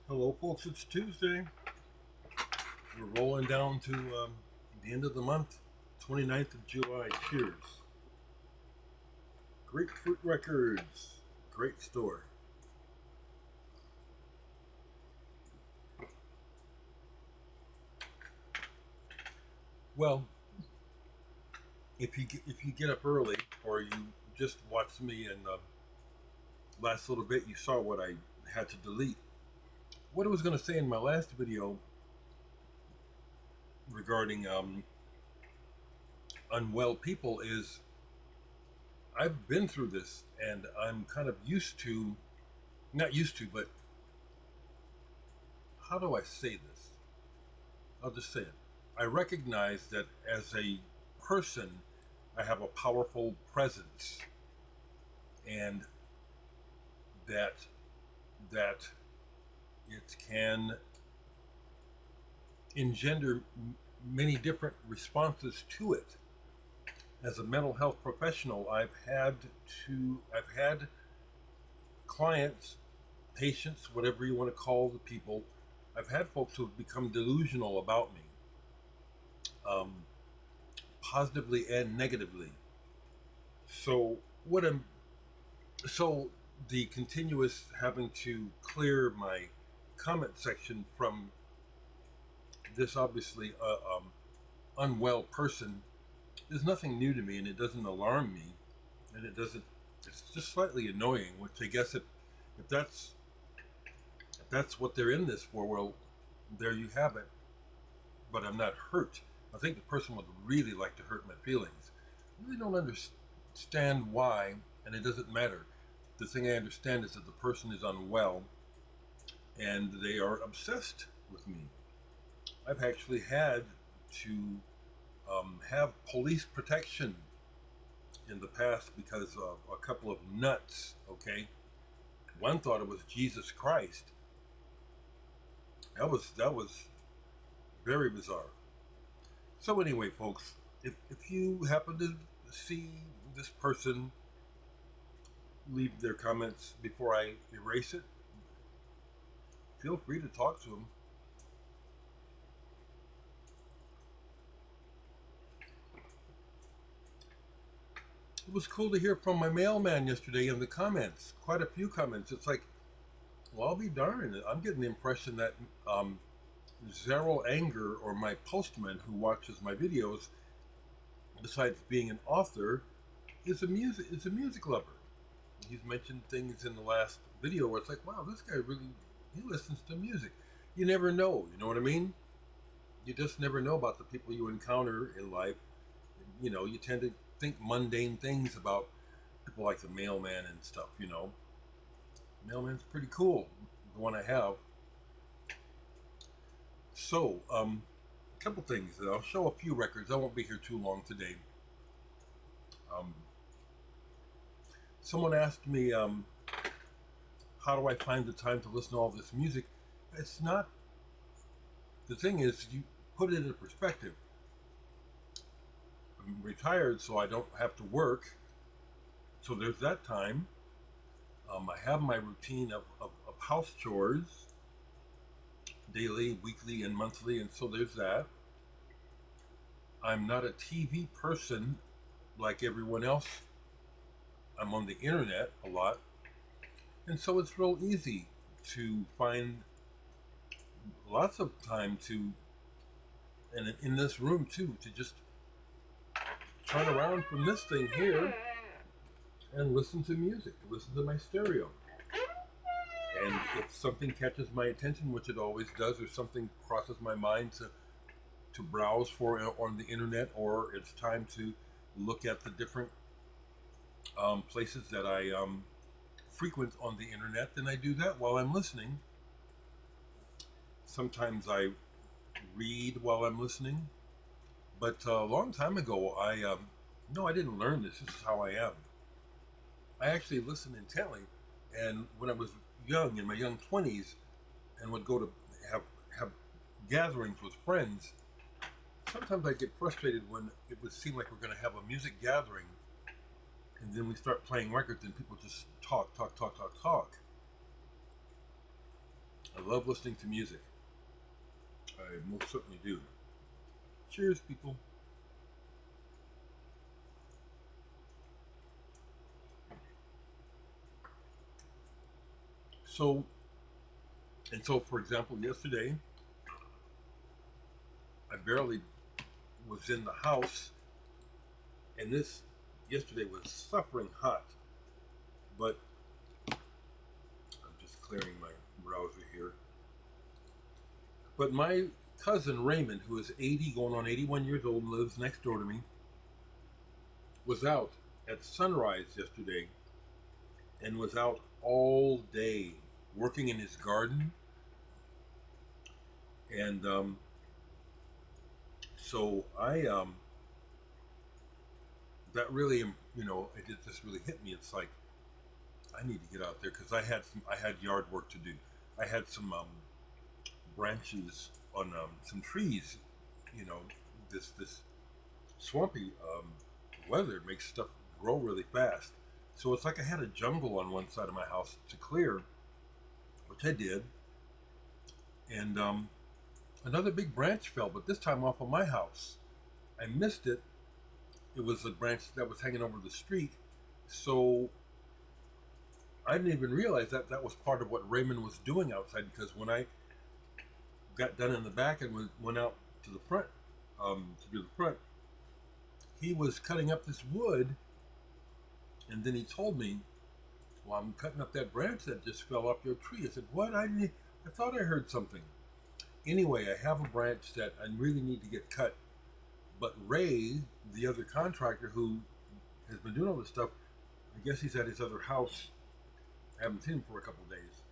Hello, folks. It's Tuesday. We're rolling down to the end of the month, 29th of July. Cheers. Grapefruit Records. Great store. Well, if you get up early or you just watched me in the last little bit, you saw what I had to delete. What I was going to say in my last video regarding unwell people is I've been through this and I'm kind of not used to, but how do I say this? I'll just say it. I recognize that as a person, I have a powerful presence, and that it can engender many different responses to it. As a mental health professional, I've had clients, patients, whatever you want to call the people. I've had folks who have become delusional about me, positively and negatively. So the continuous having to clear my comment section from this obviously unwell person is nothing new to me, and it doesn't alarm me, and it's just slightly annoying, which I guess if that's what they're in this for, well, there you have it. But I'm not hurt. I think the person would really like to hurt my feelings. I really don't understand why, and it doesn't matter. The thing I understand is that the person is unwell and they are obsessed with me. I've actually had to have police protection in the past because of a couple of nuts, okay? One thought it was Jesus Christ. That was very bizarre. So anyway, folks, if you happen to see this person leave their comments before I erase it, feel free to talk to them. It was cool to hear from my mailman yesterday in the comments. Quite a few comments. It's like, well, I'll be darned. I'm getting the impression that Zero Anger, or my postman who watches my videos, besides being an author, is a music lover. He's mentioned things in the last video where it's like, wow, this guy really, he listens to music. You never know, you know what I mean? You just never know about the people you encounter in life. You know, you tend to think mundane things about people like the mailman and stuff, you know. Mailman's pretty cool, the one I have. So, a couple things. I'll show a few records. I won't be here too long today. Someone asked me, how do I find the time to listen to all this music? It's not, the thing is, you put it in perspective. I'm retired, so I don't have to work. So there's that time. I have my routine of house chores, daily, weekly, and monthly, and so there's that. I'm not a TV person like everyone else. I'm on the internet a lot, and so it's real easy to find lots of time to, and in this room too, to just turn around from this thing here and listen to music, listen to my stereo. And if something catches my attention, which it always does, or something crosses my mind to browse for on the internet, or it's time to look at the different places that I frequent on the internet, then I do that while I'm listening. Sometimes I read while I'm listening. But a long time ago, no, I didn't learn this. This is how I am. I actually listened intently, and when I was young, in my young 20s, and would go to have gatherings with friends, sometimes I get frustrated when it would seem like we're going to have a music gathering, and then we start playing records and people just talk. I love listening to music. I most certainly do. Cheers, people. So, for example, yesterday, I barely was in the house, and this yesterday was suffering hot. But I'm just clearing my browser here. But my cousin Raymond, who is 80, going on 81 years old, and lives next door to me, was out at sunrise yesterday and was out all day working in his garden. And so that really, it just really hit me. It's like, I need to get out there because I had yard work to do. I had some branches on some trees. You know, this swampy weather makes stuff grow really fast. So it's like I had a jungle on one side of my house to clear, which I did. And another big branch fell, but this time off of my house. I missed it. It was a branch that was hanging over the street. So I didn't even realize that that was part of what Raymond was doing outside, because when I got done in the back and went out to the front, to do the front, he was cutting up this wood, and then he told me, "Well, I'm cutting up that branch that just fell off your tree." I said, "What? I thought I heard something." Anyway, I have a branch that I really need to get cut, but Ray, the other contractor who has been doing all this stuff, I guess he's at his other house. I haven't seen him for a couple of days.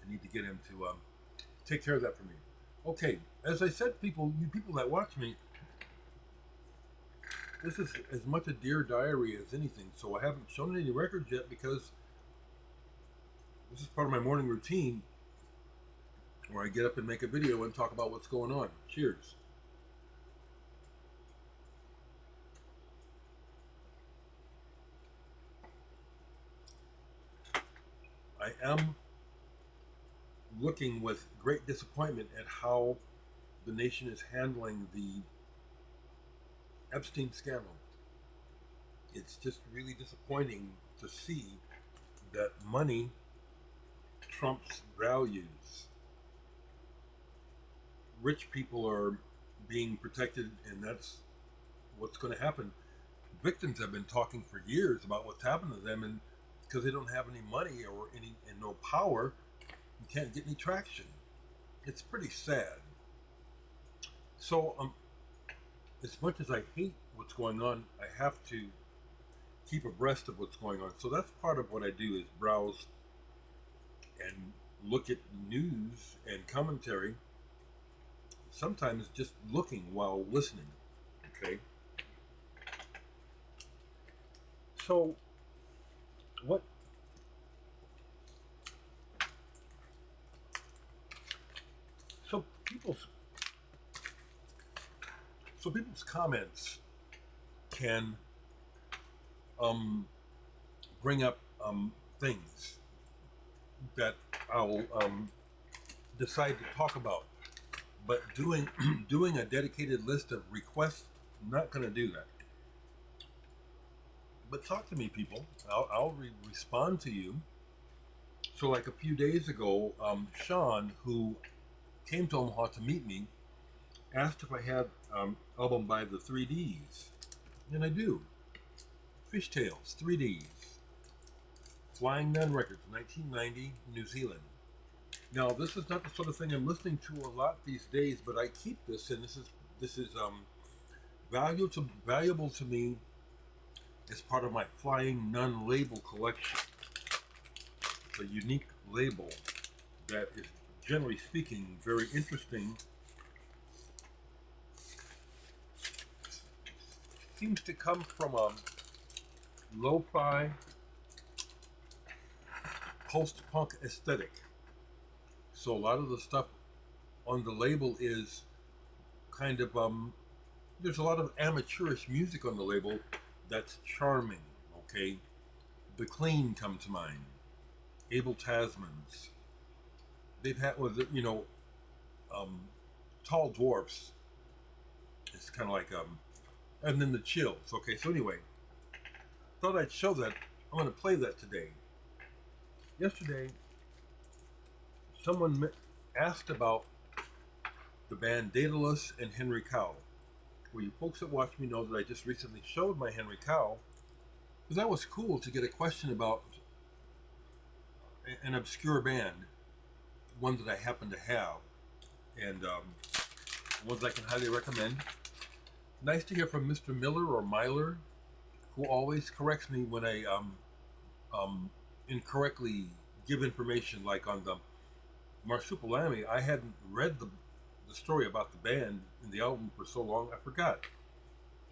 I need to get him to take care of that for me. Okay, as I said, you people that watch me, this is as much a Dear Diary as anything, so I haven't shown any records yet because this is part of my morning routine where I get up and make a video and talk about what's going on. Cheers. I am looking with great disappointment at how the nation is handling the Epstein scandal. It's just really disappointing to see that money trumps values. Rich people are being protected, and that's what's going to happen. Victims have been talking for years about what's happened to them, and because they don't have any money and no power, you can't get any traction. It's pretty sad. So, as much as I hate what's going on, I have to keep abreast of what's going on. So that's part of what I do, is browse and look at news and commentary. Sometimes just looking while listening. Okay. So what? So people's comments can bring up things that I'll decide to talk about. But doing doing a dedicated list of requests, I'm not going to do that. But talk to me, people. I'll respond to you. So, like a few days ago, Sean, who came to Omaha to meet me, asked if I had album by the 3Ds, and I do. Fishtails, 3Ds, Flying Nun Records, 1990, New Zealand. Now, this is not the sort of thing I'm listening to a lot these days, but I keep this, and this is valuable to me as part of my Flying Nun label collection. It's a unique label that is, generally speaking, very interesting. Seems to come from a lo-fi post-punk aesthetic. So a lot of the stuff on the label is kind of there's a lot of amateurish music on the label that's charming. Okay, The Clean come to mind, Abel Tasman's, they've had was um, Tall Dwarfs. It's kind of like and then the Chills. Okay, so anyway, thought I'd show that. I'm going to play that today. Yesterday, someone asked about the band Daedalus and Henry Cow. Well, you folks that watch me know that I just recently showed my Henry Cow, because that was cool to get a question about an obscure band, one that I happen to have, and ones I can highly recommend. Nice to hear from Mr. Miller or Myler, who always corrects me when I incorrectly give information, like on the Marsupilami. I hadn't read the story about the band in the album for so long, I forgot.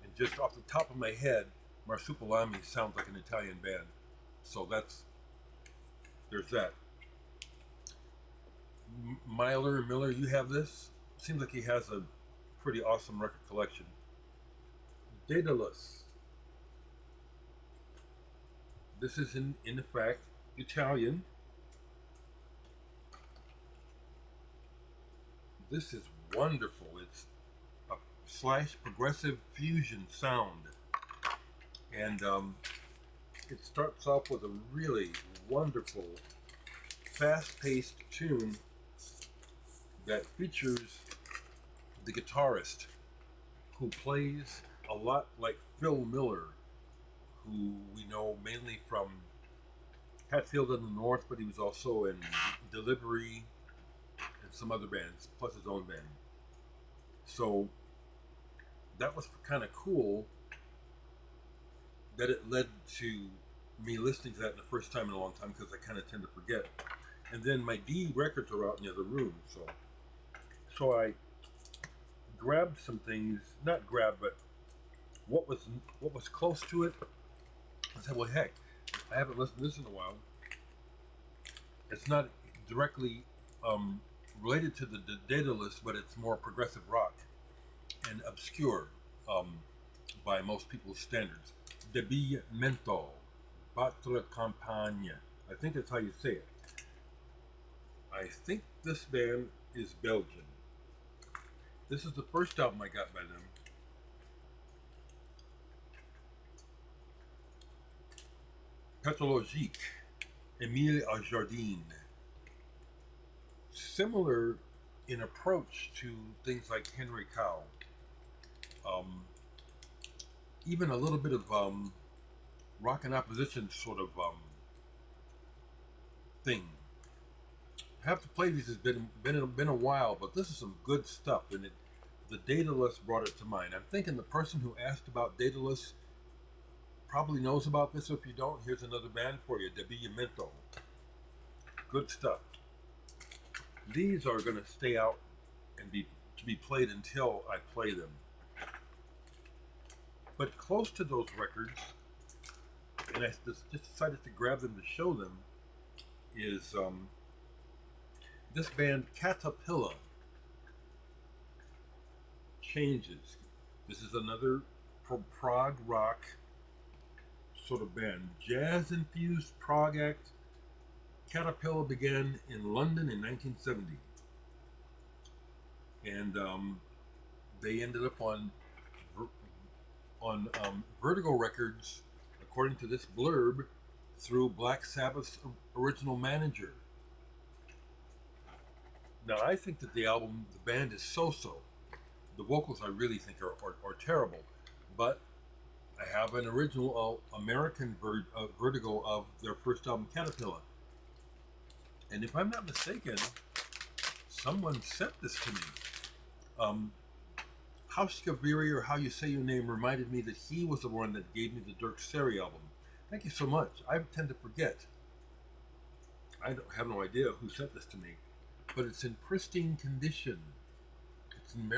And just off the top of my head, Marsupilami sounds like an Italian band. So there's that. Miller, you have this? Seems like he has a pretty awesome record collection. Daedalus. This is in fact Italian. This is wonderful. It's a slash progressive fusion sound, and it starts off with a really wonderful, fast-paced tune that features the guitarist, who plays a lot like Phil Miller, who we know mainly from Hatfield in the North, but he was also in Delivery and some other bands, plus his own band. So that was kind of cool that it led to me listening to that the first time in a long time, because I kind of tend to forget. And then my D records are out in the other room, so I grabbed some things, not grabbed, but what was close to it. I said, well, heck, I haven't listened to this in a while. It's not directly related to the Daedalus, but it's more progressive rock and obscure by most people's standards. Debi Mento, Batre Campagne. I think that's how you say it. I think this band is Belgian. This is the first album I got by them. Pathologique, Emile Jardin. Similar in approach to things like Henry Cow. Even a little bit of rock and opposition sort of thing. I have to play these. It's been a while, but this is some good stuff, and the Daedalus brought it to mind. I'm thinking the person who asked about Daedalus probably knows about this. If you don't, here's another band for you, Debillamento. Good stuff. These are going to stay out and to be played until I play them. But close to those records, and I just decided to grab them to show them, is this band Caterpillar. Changes. This is another prog rock sort of band. Jazz infused prog act. Caterpillar began in London in 1970, and they ended up on Vertigo Records, according to this blurb, through Black Sabbath's original manager. Now, I think that the band is so-so. The vocals I really think are terrible, but I have an original American Vertigo of their first album, Caterpillar. And if I'm not mistaken, someone sent this to me. House Gaviri, or how you say your name, reminded me that he was the one that gave me the Dirk Seri album. Thank you so much. I tend to forget. I have no idea who sent this to me, but it's in pristine condition. It's an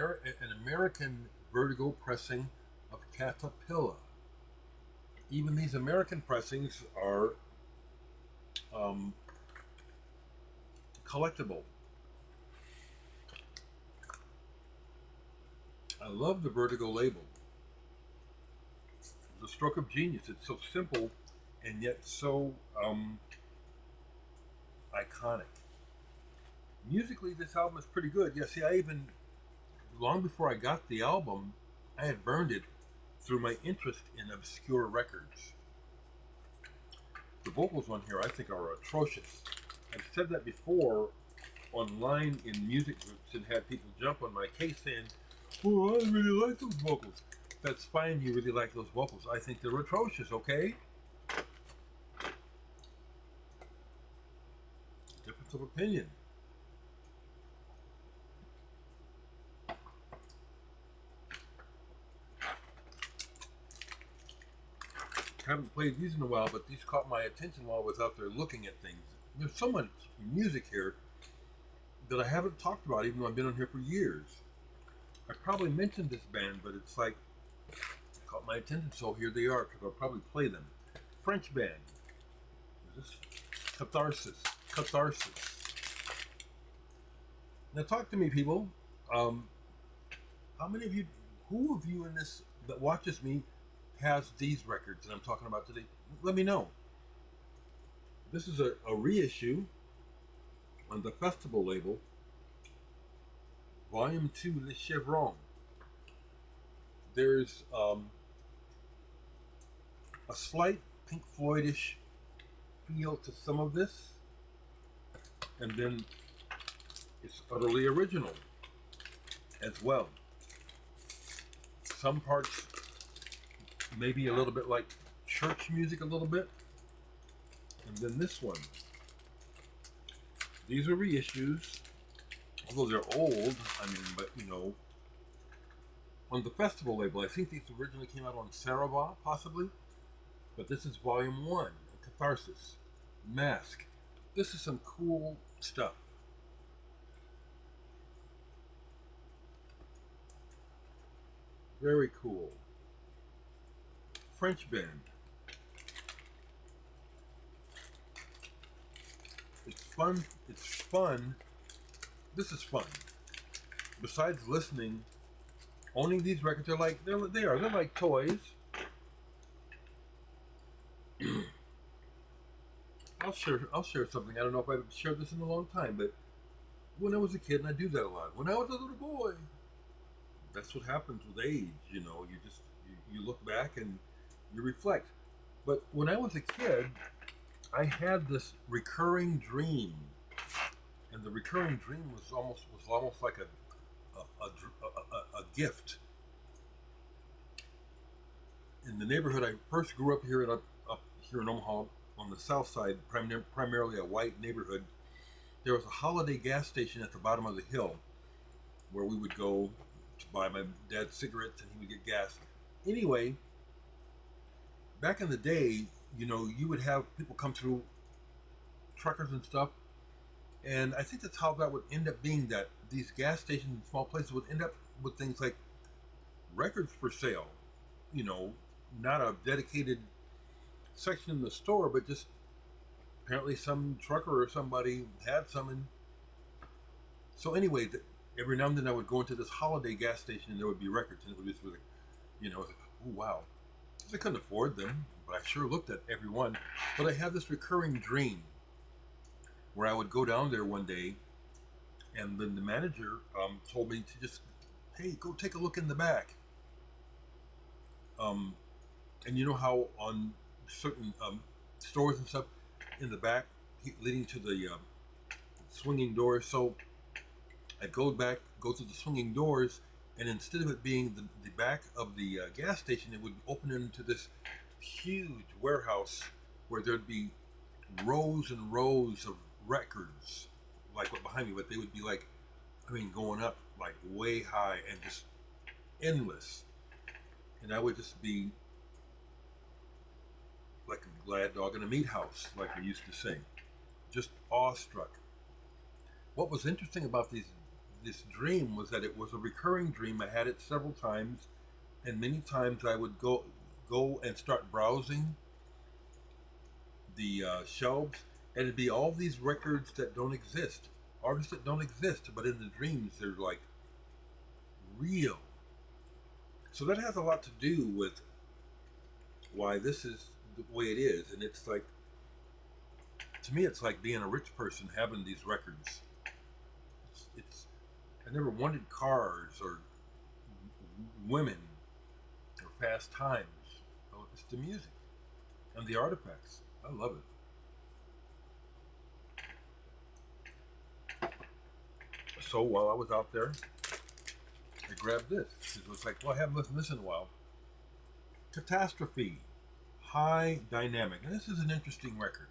American Vertigo pressing of Caterpillar. Even these American pressings are collectible. I love the Vertigo label. The stroke of genius. It's so simple and yet so iconic. Musically, this album is pretty good. Yeah, see, I even, long before I got the album, I had burned it through my interest in obscure records. The vocals on here, I think, are atrocious. I've said that before online in music groups and had people jump on my case saying, "Oh, I really like those vocals." That's fine, you really like those vocals. I think they're atrocious, okay? Difference of opinion. Haven't played these in a while, but these caught my attention while I was out there looking at things. There's so much music here that I haven't talked about, even though I've been on here for years. I probably mentioned this band, but it's like, caught my attention, so here they are, because I'll probably play them. French band. Is this Catharsis? Catharsis. Now talk to me, people. How many of you, who of you in this that watches me has these records that I'm talking about today? Let me know. This is a reissue on the Festival label, Volume 2, Le Chevron. There's a slight Pink Floydish feel to some of this, and then it's utterly original as well. Some parts maybe a little bit like church music, a little bit, and then this one. These are reissues, although they're old. I mean, but you know, on the Festival label, I think these originally came out on Sarava, possibly, but this is Volume 1, Catharsis, Mask. This is some cool stuff. Very cool. French band. It's fun. It's fun. This is fun. Besides listening, owning these records, they're like toys. I'll share something. I don't know if I've shared this in a long time, but when I was a kid, and I do that a lot. When I was a little boy, that's what happens with age. You know, you look back and you reflect. But when I was a kid, I had this recurring dream, and the recurring dream was almost like a gift. In the neighborhood I first grew up here up here in Omaha, on the south side, primarily a white neighborhood, there was a Holiday gas station at the bottom of the hill where we would go to buy my dad's cigarettes and he would get gas. Anyway, back in the day, you know, you would have people come through, truckers and stuff, and I think that's how that would end up being, that these gas stations and small places would end up with things like records for sale. You know, not a dedicated section in the store, but just apparently some trucker or somebody had some. And so anyway, every now and then I would go into this Holiday gas station and there would be records, and it would just be like, you know, like, oh wow. Because I couldn't afford them, but I sure looked at every one. But I had this recurring dream where I would go down there one day, and then the manager told me to just, hey, go take a look in the back. And you know how on certain stores and stuff, in the back leading to the swinging doors. So I'd go to the swinging doors, and instead of it being the back of the gas station, it would open into this huge warehouse where there'd be rows and rows of records, like what behind me, but they would be like, I mean, going up like way high and just endless. And I would just be like a glad dog in a meat house, like we used to say, just awestruck. What was interesting about this dream was that it was a recurring dream. I had it several times, and many times I would go and start browsing the shelves, and it'd be all these records that don't exist, artists that don't exist, but in the dreams they're like real. So that has a lot to do with why this is the way it is. And it's like, to me, it's like being a rich person having these records. it's I never wanted cars or women or fast times. Oh, it's the music and the artifacts. I love it. So while I was out there, I grabbed this. It was like, well, I haven't listened to this in a while. Catastrophe, High Dynamic. And this is an interesting record.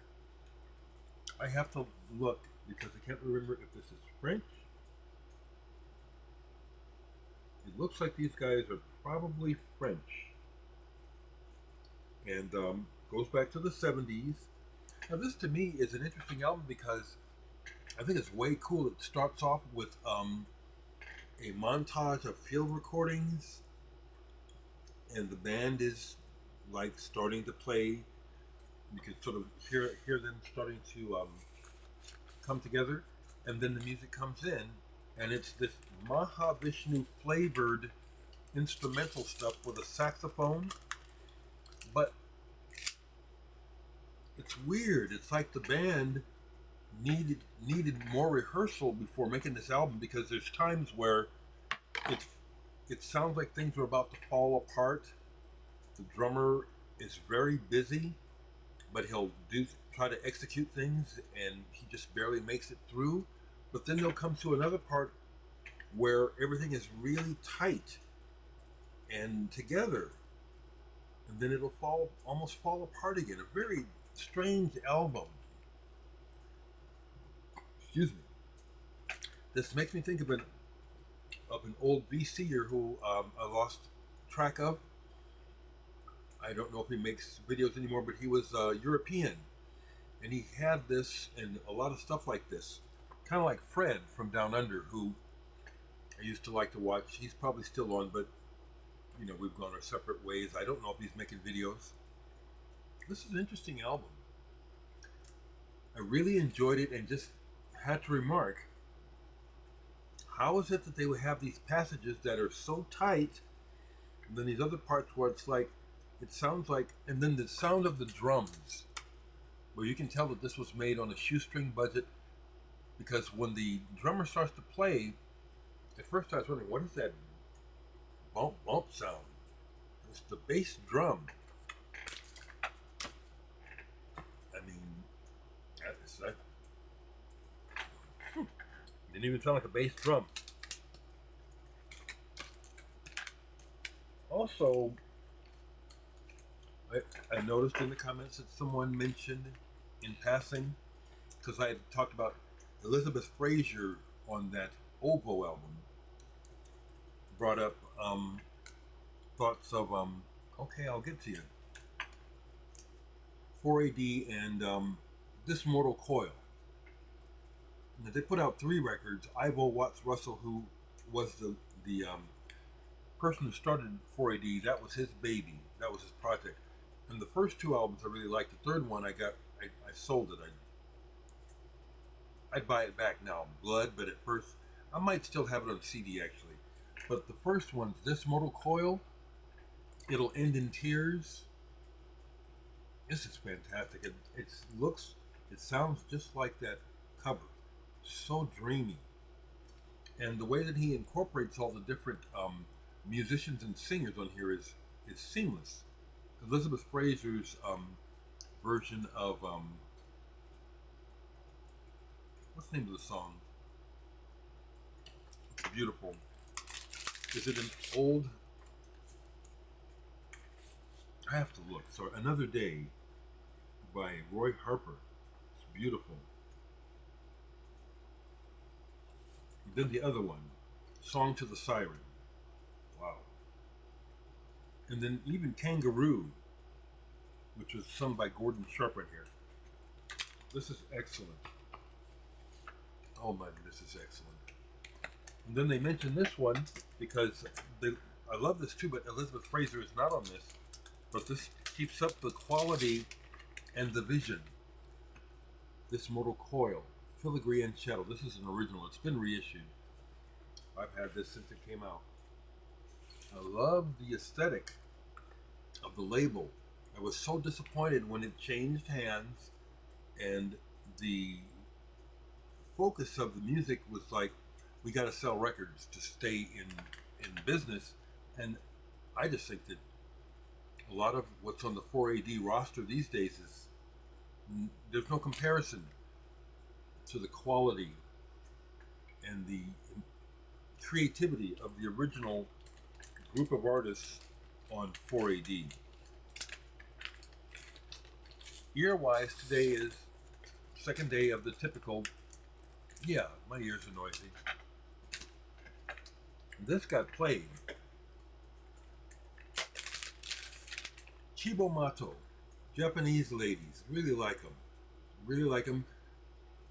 I have to look because I can't remember if this is French. It looks like these guys are probably French. And goes back to the 70s. Now this to me is an interesting album because I think it's way cool. It starts off with a montage of field recordings, and the band is like starting to play. You can sort of hear them starting to come together, and then the music comes in, and it's this Mahavishnu flavored instrumental stuff with a saxophone, but it's weird. It's like the band needed more rehearsal before making this album, because there's times where it sounds like things are about to fall apart. The drummer is very busy, but he'll try to execute things, and he just barely makes it through. But then they'll come to another part where everything is really tight and together, and then it'll almost fall apart again. A very strange album. Excuse me. This makes me think of an old VCer who I lost track of. I don't know if he makes videos anymore, but he was European, and he had this and a lot of stuff like this, kind of like Fred from Down Under, who I used to like to watch. He's probably still on, but we've gone our separate ways. I don't know if he's making videos. This is an interesting album. I really enjoyed it, and just had to remark, how is it that they would have these passages that are so tight, and then these other parts where it's like, it sounds like, and then the sound of the drums, where you can tell that this was made on a shoestring budget, because when the drummer starts to play, at first I was wondering, what is that bump bump sound? It's the bass drum. I mean, didn't even sound like a bass drum. Also, I noticed in the comments that someone mentioned in passing, because I had talked about Elizabeth Fraser on that Ovo album, brought up thoughts of, okay, I'll get to you, 4AD and this Mortal Coil. Now, they put out 3 records. Ivo Watts Russell, who was the person who started 4AD, that was his baby. That was his project. And the first 2 albums I really liked. The third one I sold it. I'd buy it back now, Blood, but at first, I might still have it on CD actually. But the first one, this Mortal Coil, It'll End in Tears. This is fantastic. It sounds just like that cover. So dreamy. And the way that he incorporates all the different musicians and singers on here is seamless. Elizabeth Fraser's version of what's the name of the song? It's beautiful. Is it an old? I have to look. Sorry, Another Day by Roy Harper. It's beautiful. And then the other one, Song to the Siren. Wow. And then even Kangaroo, which was sung by Gordon Sharp right here. This is excellent. Oh my, this is excellent. And then they mentioned this one because I love this too, but Elizabeth Fraser is not on this. But this keeps up the quality and the vision. This Mortal Coil, Filigree and Shadow. This is an original. It's been reissued. I've had this since it came out. I love the aesthetic of the label. I was so disappointed when it changed hands and the focus of the music was like we got to sell records to stay in business. And I just think that a lot of what's on the 4AD roster these days is there's no comparison to the quality and the creativity of the original group of artists on 4AD. Ear-wise, today is second day of the typical, yeah, my ears are noisy. This got played. Cibo Matto, Japanese ladies, really like them. Really like them.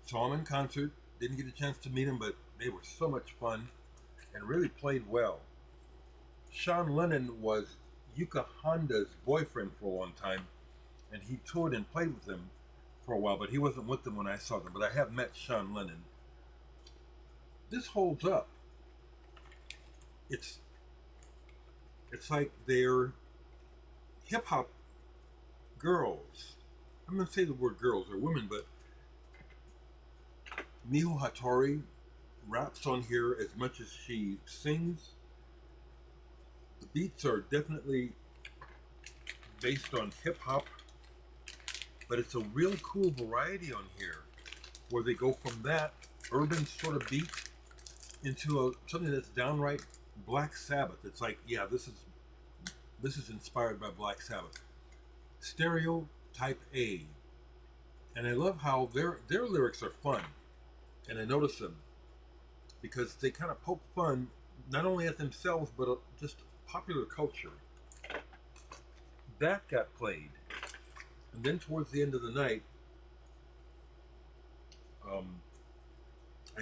Saw them in concert, didn't get a chance to meet them, but they were so much fun and really played well. Sean Lennon was Yuka Honda's boyfriend for a long time, and he toured and played with them for a while, but he wasn't with them when I saw them. But I have met Sean Lennon. This holds up. It's like they're hip hop girls. I'm gonna say the word girls or women, but Miho Hattori raps on here as much as she sings. The beats are definitely based on hip hop, but it's a real cool variety on here where they go from that urban sort of beat into something that's downright Black Sabbath. It's like, yeah, this is inspired by Black Sabbath. Stereo Type A. And I love how their lyrics are fun. And I notice them because they kind of poke fun not only at themselves but just popular culture. That got played. And then towards the end of the night, I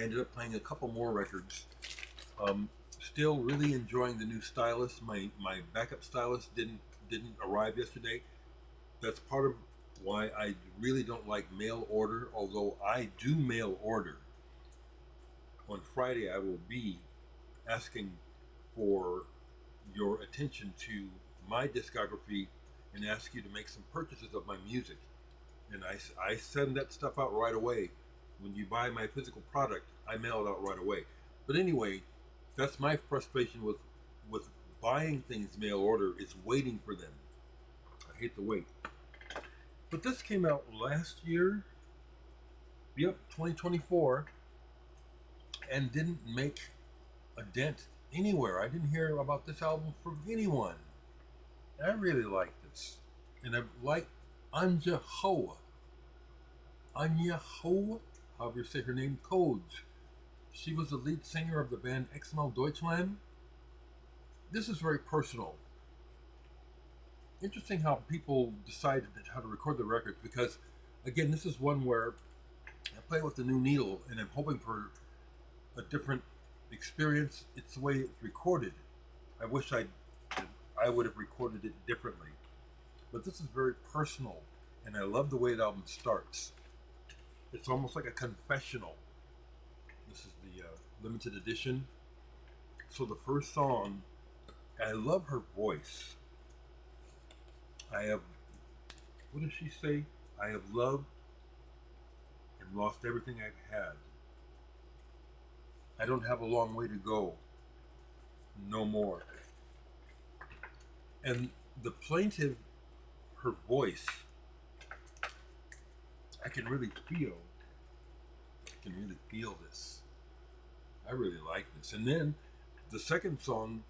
ended up playing a couple more records. Still really enjoying the new stylus. My backup stylus didn't arrive yesterday. That's part of why I really don't like mail order, although I do mail order. On Friday I will be asking for your attention to my discography and ask you to make some purchases of my music. And I send that stuff out right away. When you buy my physical product, I mail it out right away. But anyway, that's my frustration with buying things mail order, is waiting for them. I hate to wait. But this came out last year. Yep, 2024. And didn't make a dent anywhere. I didn't hear about this album from anyone. And I really like this. And I like Anja Hoa. Anja Hoa, however you say her name, Codes. She was the lead singer of the band XML Deutschland. This is very personal. Interesting how people decided how to record the records, because again, this is one where I play with the new needle and I'm hoping for a different experience. It's the way it's recorded. I wish I would have recorded it differently. But this is very personal, and I love the way the album starts. It's almost like a confessional. This is the limited edition. So the first song, I love her voice. What does she say? I have loved and lost everything I've had. I don't have a long way to go. No more. And the plaintive, her voice, I can really feel this. I really like this. And then the second song,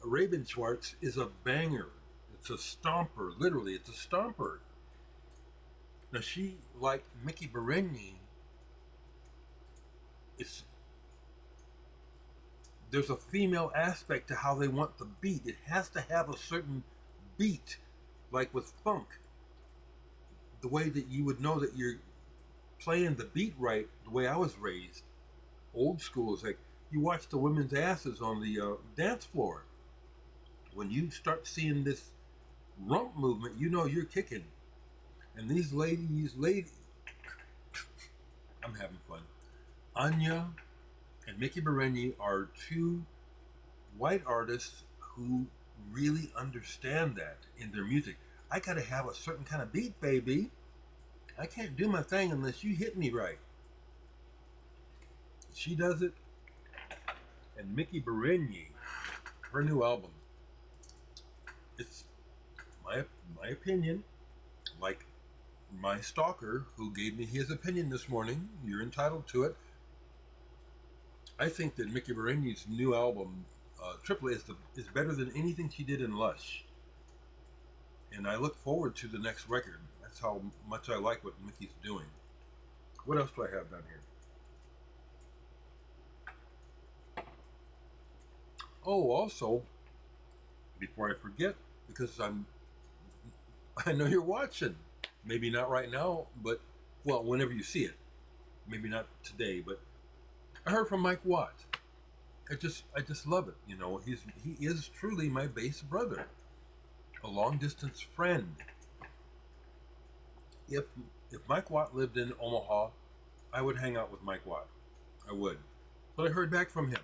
Raven Schwartz, is a banger. It's a stomper. Literally, it's a stomper. Now she, like Mickey Bereni, there's a female aspect to how they want the beat. It has to have a certain beat, like with funk. The way that you would know that you're playing the beat right, the way I was raised, old school, is like you watch the women's asses on the dance floor. When you start seeing this rump movement, you know you're kicking. And these ladies, I'm having fun. Anya and Mickey Bereni are two white artists who really understand that in their music. I gotta have a certain kind of beat, baby. I can't do my thing unless you hit me right. She does it. And Mickey Berenier, her new album, it's my opinion, like my stalker who gave me his opinion this morning. You're entitled to it. I think that Mickey Berenier's new album, Triple A, is better than anything she did in Lush. And I look forward to the next record. That's how much I like what Mickey's doing. What else do I have down here? Oh, also, before I forget, because I know you're watching. Maybe not right now, but well, whenever you see it. Maybe not today, but I heard from Mike Watt. I just love it. You know, he is truly my bass brother, a long distance friend. If Mike Watt lived in Omaha, I would hang out with Mike Watt. I would. But I heard back from him.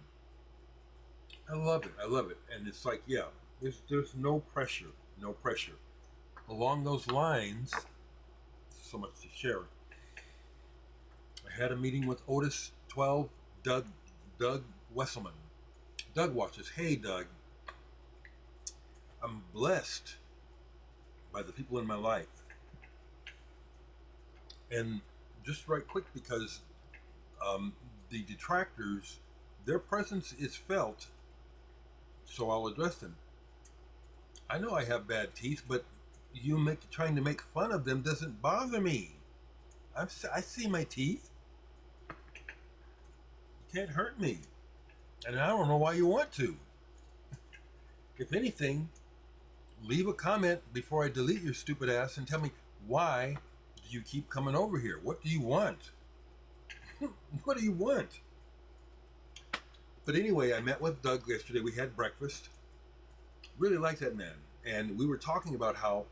I love it. I love it. And it's like, yeah, there's no pressure. No pressure. Along those lines, so much to share. I had a meeting with Otis 12, Doug Wesselman. Doug watches. Hey, Doug. I'm blessed by the people in my life. And just right quick, because the detractors, their presence is felt, so I'll address them. I know I have bad teeth, but trying to make fun of them doesn't bother me. I see my teeth. You can't hurt me. And I don't know why you want to. If anything, leave a comment before I delete your stupid ass and tell me, why do you keep coming over here? What do you want? What do you want? But anyway, I met with Doug yesterday. We had breakfast. Really like that man. And we were talking about how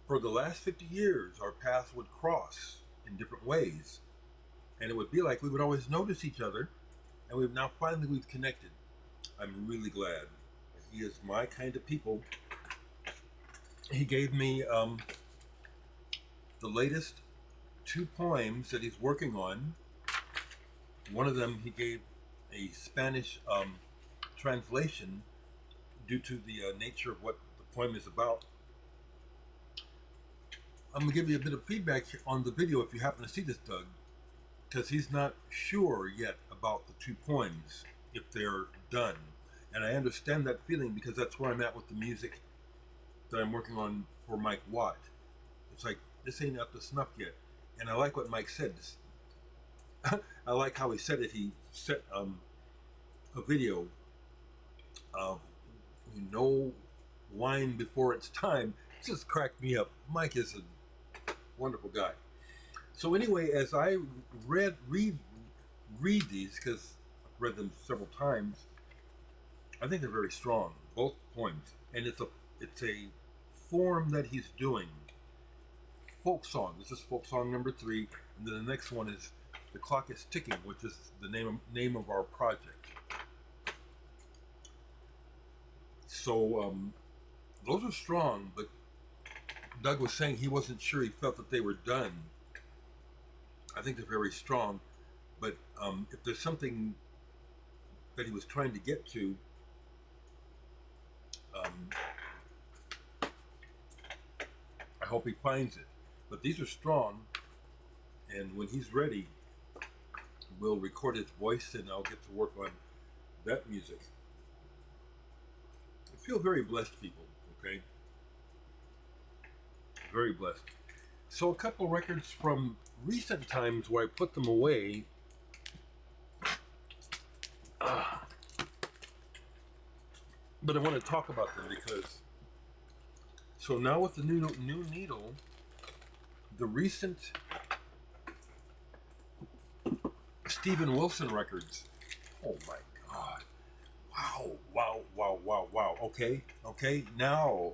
for the last 50 years, our paths would cross in different ways. And it would be like we would always notice each other. And we've connected. I'm really glad. He is my kind of people. He gave me the latest 2 poems that he's working on. One of them he gave a Spanish translation due to the nature of what the poem is about. I'm going to give you a bit of feedback on the video if you happen to see this, Doug, because he's not sure yet about the 2 poems, if they're done. And I understand that feeling because that's where I'm at with the music that I'm working on for Mike Watt. It's like, this ain't up to snuff yet. And I like what Mike said. I like how he said it. He set a video of no wine before it's time. It just cracked me up. Mike is a wonderful guy. So anyway, as I read these, because I've read them several times, I think they're very strong, both poems. And it's a form that he's doing. Folk song. This is folk song number 3, and then the next one is The Clock is Ticking, which is the name of our project. So those are strong, but Doug was saying he wasn't sure he felt that they were done. I think they're very strong, but if there's something that he was trying to get to, I hope he finds it. But these are strong, and when he's ready, we'll record his voice and I'll get to work on that music. I feel very blessed, people, okay? Very blessed. So a couple records from recent times where I put them away. But I want to talk about them because, so now with the new needle, the recent Steven Wilson records. Oh my God. Wow. Okay. Now,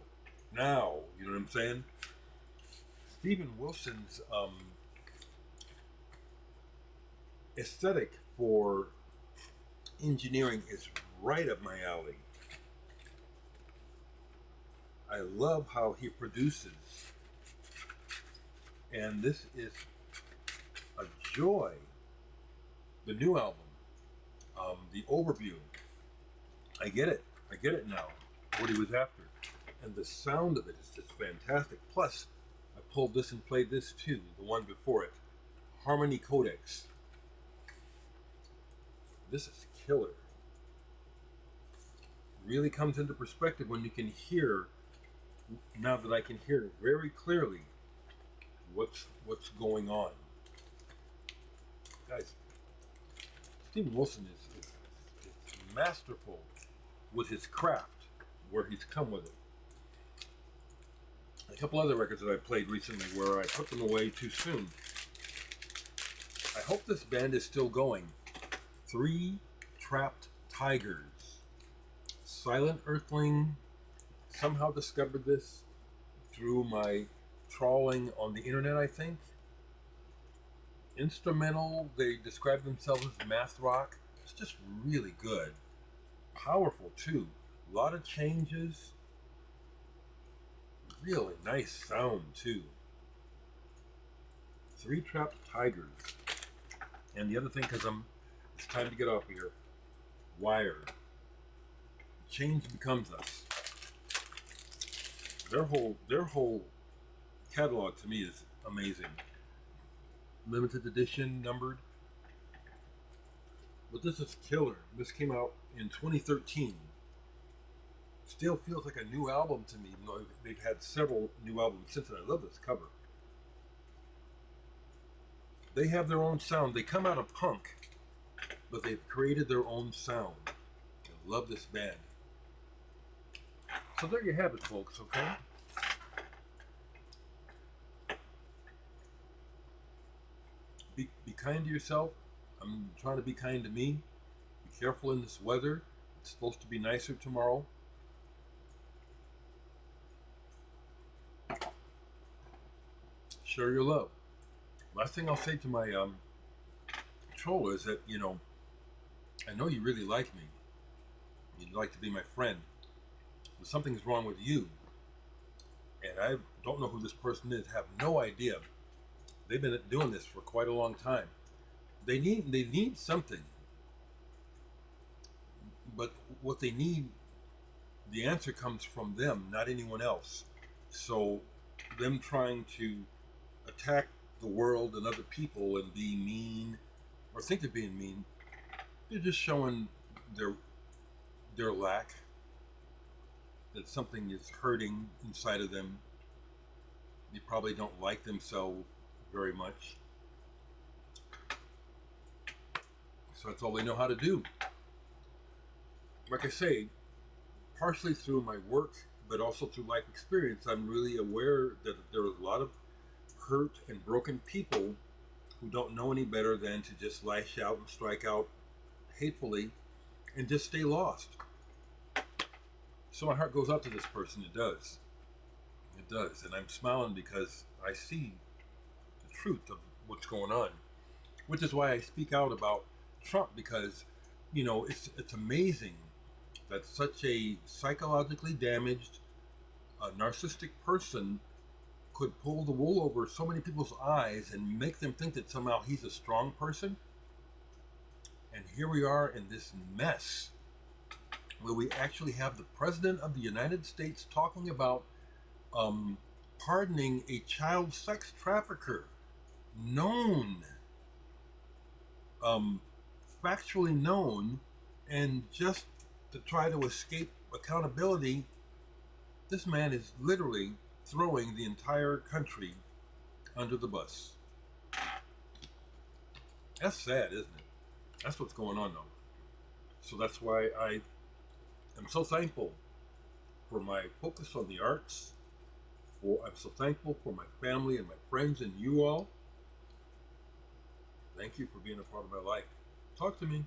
you know what I'm saying? Steven Wilson's aesthetic for engineering is right up my alley. I love how he produces. And this is a joy. The new album, the overview, I get it. I get it now. What he was after. And the sound of it is just fantastic. Plus, I pulled this and played this too, the one before it. Harmony Codex. This is killer. Really comes into perspective when you can hear, now that I can hear very clearly what's going on. Guys, Steven Wilson is masterful with his craft, where he's come with it. A couple other records that I played recently where I put them away too soon. I hope this band is still going. 3 Trapped Tigers. Silent Earthling somehow discovered this through my trawling on the internet, I think. Instrumental, they describe themselves as math rock. It's just really good. Powerful too. A lot of changes. Really nice sound too. 3 Trapped Tigers. And the other thing, because it's time to get off here. Wired. Change Becomes Us. Their whole catalog to me is amazing. Limited edition, numbered. But this is killer. This came out in 2013. Still feels like a new album to me, even though they've had several new albums since then. I love this cover. They have their own sound. They come out of punk, but they've created their own sound. I love this band. So there you have it, folks, okay? Be kind to yourself. I'm trying to be kind to me. Be careful in this weather. It's supposed to be nicer tomorrow. Share your love. Last thing I'll say to my troller is that, I know you really like me. You'd like to be my friend. But something's wrong with you. And I don't know who this person is, have no idea. They've been doing this for quite a long time. They need something. But what they need, the answer comes from them, not anyone else. So them trying to attack the world and other people and be mean, or think they're being mean, they're just showing their lack, that something is hurting inside of them. They probably don't like themselves very much. So that's all they know how to do. Like I say, partially through my work, but also through life experience, I'm really aware that there are a lot of hurt and broken people who don't know any better than to just lash out and strike out hatefully and just stay lost. So my heart goes out to this person. It does. It does. And I'm smiling because I see the truth of what's going on. Which is why I speak out about Trump, because, it's amazing that such a psychologically damaged, narcissistic person could pull the wool over so many people's eyes and make them think that somehow he's a strong person. And here we are in this mess where we actually have the President of the United States talking about pardoning a child sex trafficker, known, factually known, and just to try to escape accountability, this man is literally throwing the entire country under the bus. That's sad, isn't it? That's what's going on, though. So that's why I am so thankful for my focus on the arts. I'm so thankful for my family and my friends and you all. Thank you for being a part of my life. Talk to me.